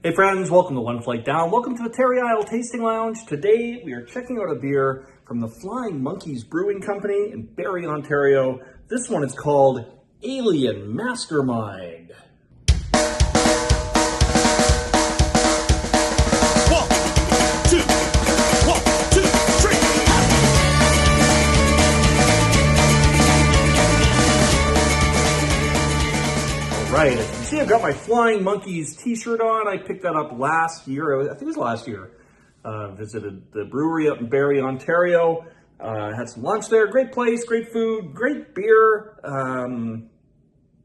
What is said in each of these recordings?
Hey friends, welcome to One Flight Down. Welcome to the Terry Isle Tasting Lounge. Today we are checking out a beer from the Flying Monkeys Brewing Company in Barrie, Ontario. This one is called Alien Mastermind. One, two, three. All right, as you can see, I've got my Flying Monkeys t-shirt on. I picked that up last year. I think it was last year. Visited the brewery up in Barrie, Ontario. Had some lunch there. Great place, great food, great beer.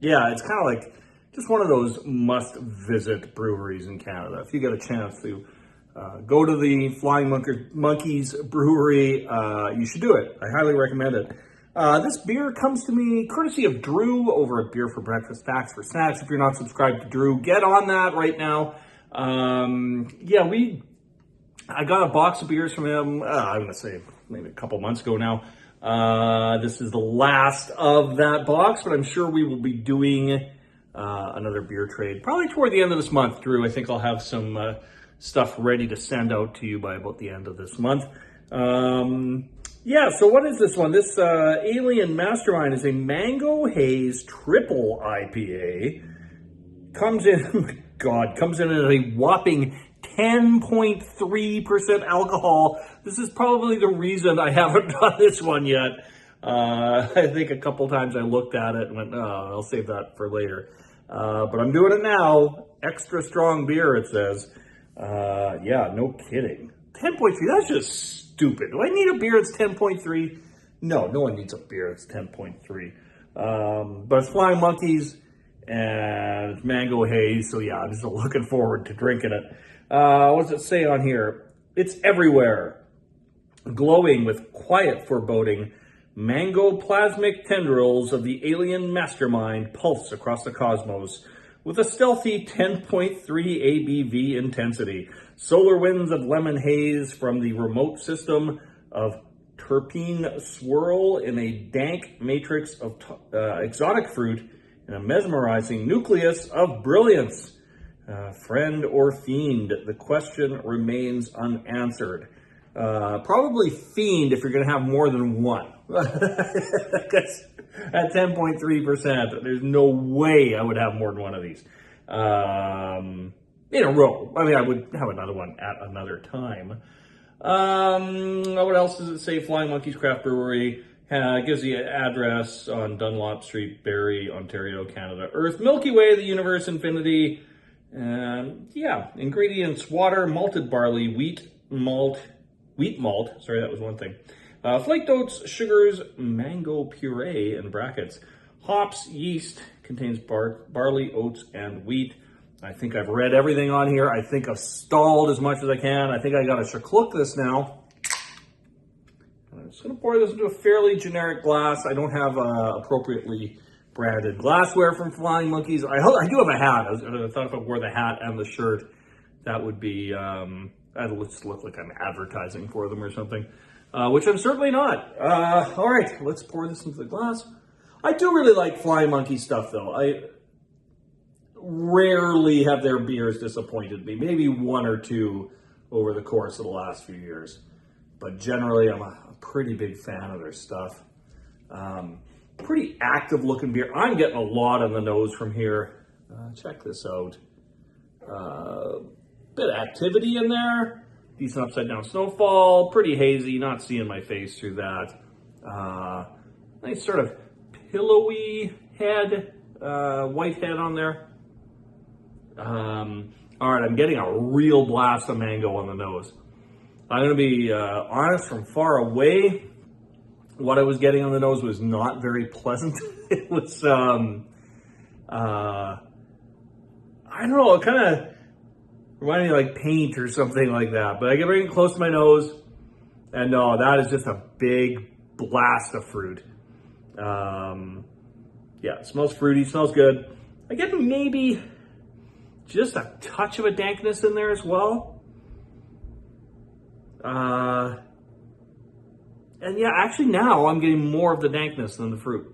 Yeah, it's kind of like just one of those must-visit breweries in Canada. If you get a chance to go to the Flying Monkeys Brewery, you should do it. I highly recommend it. This beer comes to me courtesy of Drew over at Beer for Breakfast, Facts for Snacks. If you're not subscribed to Drew, get on that right now. I got a box of beers from him, I'm going to say maybe a couple months ago now. This is the last of that box, but I'm sure we will be doing another beer trade probably toward the end of this month, Drew. I think I'll have some stuff ready to send out to you by about the end of this month. So what is this one? This Alien Mastermind is a Mango Haze Triple IPA. Comes in at a whopping 10.3% alcohol. This is probably the reason I haven't done this one yet. I think a couple times I looked at it and went, oh, I'll save that for later. But I'm doing it now. Extra strong beer, it says. No kidding. 10.3, that's just stupid. Do I need a beer that's 10.3? No one needs a beer that's 10.3. But it's Flying Monkeys and it's Mango Haze, so yeah, I'm just looking forward to drinking it. What does it say on here? It's everywhere. Glowing with quiet foreboding, mango plasmic tendrils of the alien mastermind pulse across the cosmos with a stealthy 10.3 ABV intensity. Solar winds of lemon haze from the remote system of terpene swirl in a dank matrix of exotic fruit and a mesmerizing nucleus of brilliance. Friend or fiend, the question remains unanswered. Probably fiend if you're going to have more than one. Because at 10.3%, there's no way I would have more than one of these in a row. I mean, I would have another one at another time. What else does it say? Flying Monkeys Craft Brewery. Gives the address on Dunlop Street, Barrie, Ontario, Canada. Earth, Milky Way, the universe, infinity. Ingredients: water, malted barley, wheat malt. Sorry, that was one thing. Flaked oats, sugars, mango puree in brackets. Hops, yeast, contains barley, oats, and wheat. I think I've read everything on here. I think I've stalled as much as I can. I think I got to shaklook this now. I'm just going to pour this into a fairly generic glass. I don't have appropriately branded glassware from Flying Monkeys. I do have a hat. I thought if I wore the hat and the shirt, that would be, I'd just look like I'm advertising for them or something, which I'm certainly not. All right, let's pour this into the glass. I do really like Flying Monkey stuff, though. I rarely have their beers disappointed me. Maybe one or two over the course of the last few years. But generally, I'm a pretty big fan of their stuff. Pretty active looking beer. I'm getting a lot on the nose from here. Check this out. Bit of activity in there. Decent upside down snowfall. Pretty hazy. Not seeing my face through that. Nice sort of pillowy head. White head on there. All right, I'm getting a real blast of mango on the nose. I'm going to be honest, from far away, what I was getting on the nose was not very pleasant. It was, I don't know, it kind of reminded me of like paint or something like that. But I get bring it close to my nose, and no, that is just a big blast of fruit. It smells fruity, smells good. I get maybe just a touch of a dankness in there as well. And yeah, actually now I'm getting more of the dankness than the fruit.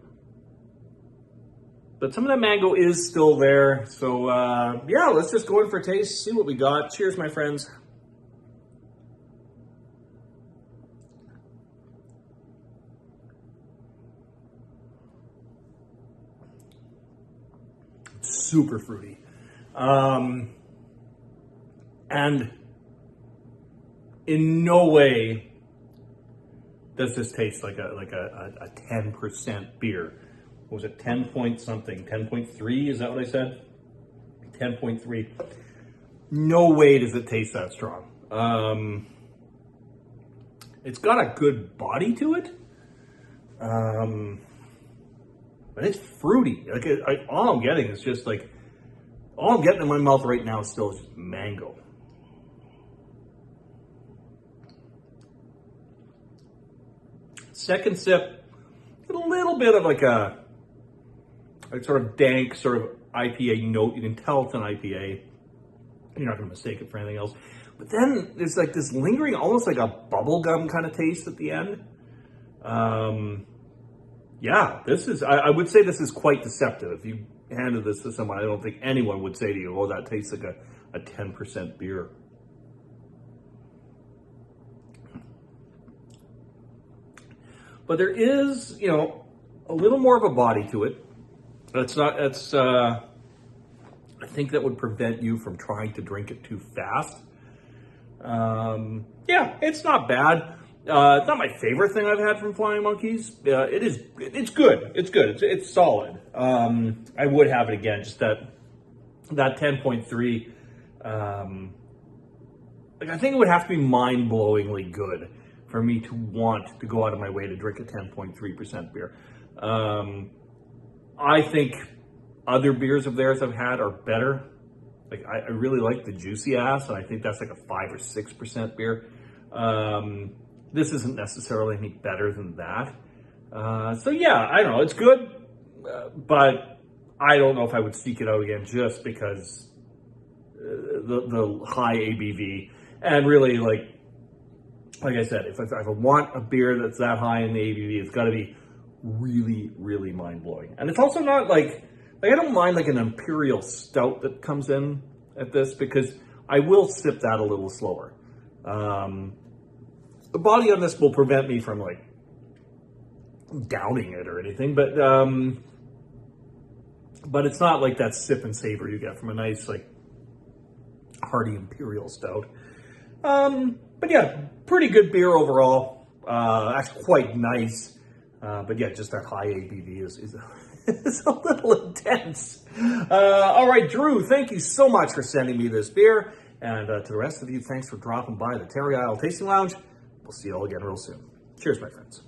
But some of that mango is still there. So yeah, let's just go in for a taste, see what we got. Cheers, my friends. Super fruity. And in no way does this taste like a 10% beer. What was it, 10 point something? 10.3, is that what I said? 10.3. No way does it taste that strong. It's got a good body to it. But it's fruity. Like all I'm getting is just like, all I'm getting in my mouth right now is still just mango. Second sip, a little bit of like a sort of dank sort of IPA note. You can tell it's an IPA. You're not going to mistake it for anything else. But then there's like this lingering, almost like a bubblegum kind of taste at the end. Yeah, this is, I would say this is quite deceptive. If you handed this to someone, I don't think anyone would say to you, oh, that tastes like a 10% beer. But there is, you know, a little more of a body to it. I think that would prevent you from trying to drink it too fast. Yeah, it's not bad. It's not my favorite thing I've had from Flying Monkeys. It's good. It's good. It's solid. I would have it again. Just that 10.3. Like I think it would have to be mind-blowingly good for me to want to go out of my way to drink a 10.3% beer. I think other beers of theirs I've had are better. Like I really like the Juicy Ass, and I think that's like a 5 or 6% beer. This isn't necessarily any better than that. So yeah, I don't know. It's good, but I don't know if I would seek it out again just because the high ABV. And really, like I said, if I want a beer that's that high in the ABV, it's got to be really, really mind-blowing. And it's also not like I don't mind like an imperial stout that comes in at this, because I will sip that a little slower. The body on this will prevent me from like downing it or anything, but it's not like that sip and savor you get from a nice like hearty imperial stout. But yeah, pretty good beer overall. Actually quite nice. But yeah, just that high ABV is it's a little intense. All right, Drew, thank you so much for sending me this beer. And to the rest of you, thanks for dropping by the Terry Isle Tasting Lounge. We'll see you all again real soon. Cheers, my friends.